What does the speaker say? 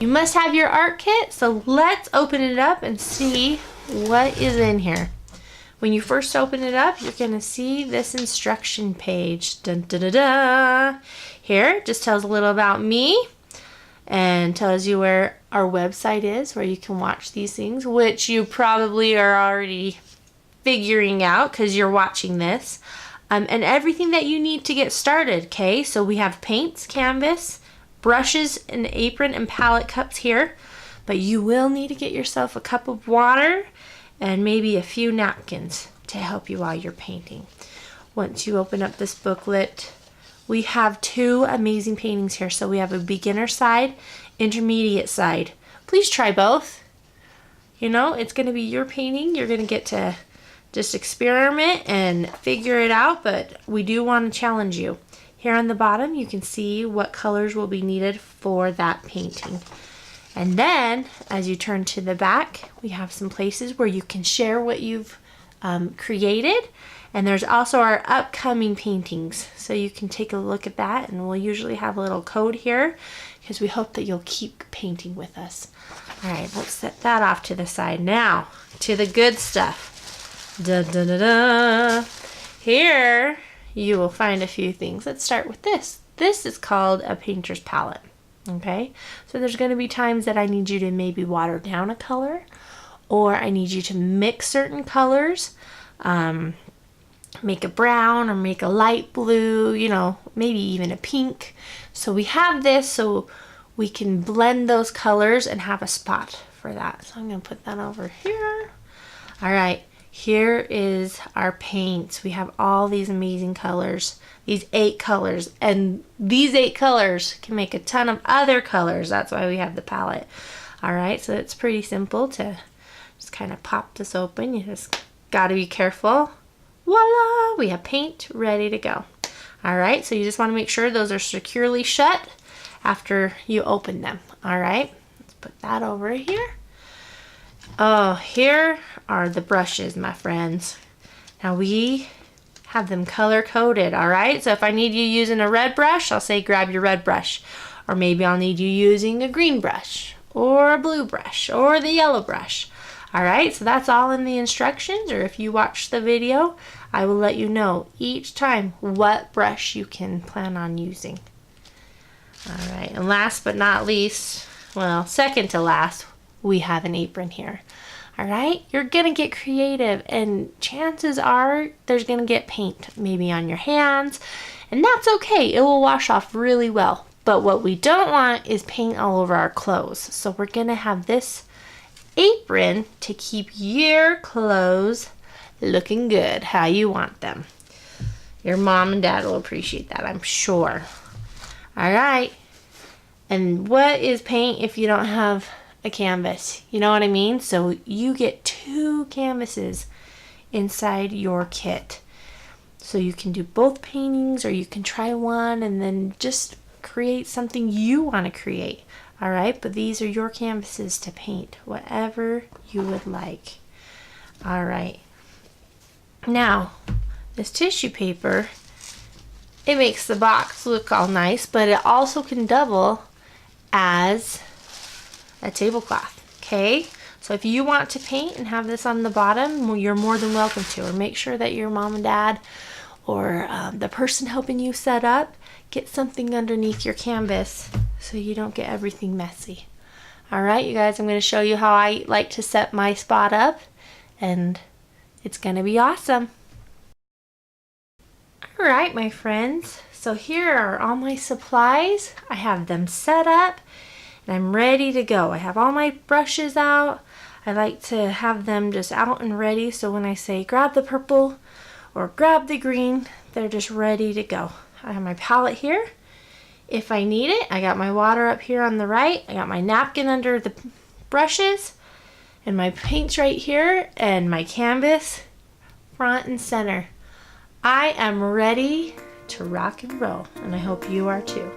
You must have your art kit, so let's open it up and see what is in here. When you first open it up, you're gonna see this instruction page. Dun, da, da, da. Here, it just tells a little about me and tells you where our website is, where you can watch these things, which you probably are already figuring out because you're watching this. And everything that you need to get started, okay? So we have paints, canvas, brushes, an apron, and palette cups here. But you will need to get yourself a cup of water and maybe a few napkins to help you while you're painting. Once you open up this booklet, we have two amazing paintings here. So we have a beginner side, intermediate side. Please try both. You know, it's gonna be your painting. You're gonna get to just experiment and figure it out, but we do want to challenge you. Here on the bottom, you can see what colors will be needed for that painting. And then, as you turn to the back, we have some places where you can share what you've created. And there's also our upcoming paintings. So you can take a look at that, and we'll usually have a little code here because we hope that you'll keep painting with us. All right, let's set that off to the side. Now, to the good stuff. Da, da, da, da. Here, you will find a few things. Let's start with this. This is called a painter's palette. Okay, so there's going to be times that I need you to maybe water down a color, or I need you to mix certain colors, make a brown or make a light blue, you know, maybe even a pink. So we have this so we can blend those colors and have a spot for that. So I'm going to put that over here. All right, here is our paints. We have all these amazing colors. These 8 colors, and these 8 colors can make a ton of other colors. That's why we have the palette. All right, so it's pretty simple to just kind of pop this open. You just got to be careful. Voila, we have paint ready to go. All right, so you just want to make sure those are securely shut after you open them. All right, let's put that over here. Oh, here are the brushes, my friends. Now we have them color coded, all right? So if I need you using a red brush, I'll say grab your red brush. Or maybe I'll need you using a green brush, or a blue brush, or the yellow brush. All right, so that's all in the instructions, or if you watch the video, I will let you know each time what brush you can plan on using. All right, and last but not least, well, second to last, we have an apron here. All right, you're gonna get creative, and chances are there's gonna get paint maybe on your hands, and that's okay. It will wash off really well. But what we don't want is paint all over our clothes. So we're gonna have this apron to keep your clothes looking good how you want them. Your mom and dad will appreciate that, I'm sure. All right, and what is paint if you don't have a canvas? You know what I mean? So you get 2 canvases inside your kit. So you can do both paintings, or you can try one and then just create something you want to create. All right, but these are your canvases to paint whatever you would like. All right. Now, this tissue paper, it makes the box look all nice, but it also can double as a tablecloth, okay? So if you want to paint and have this on the bottom, well, you're more than welcome to. Or make sure that your mom and dad or the person helping you set up get something underneath your canvas so you don't get everything messy. All right, you guys, I'm going to show you how I like to set my spot up, and it's going to be awesome. All right, my friends, so here are all my supplies. I have them set up, and I'm ready to go. I have all my brushes out. I like to have them just out and ready, so when I say grab the purple or grab the green, they're just ready to go. I have my palette here if I need it. I got my water up here on the right. I got my napkin under the brushes, and my paints right here, and my canvas front and center. I am ready to rock and roll, and I hope you are too.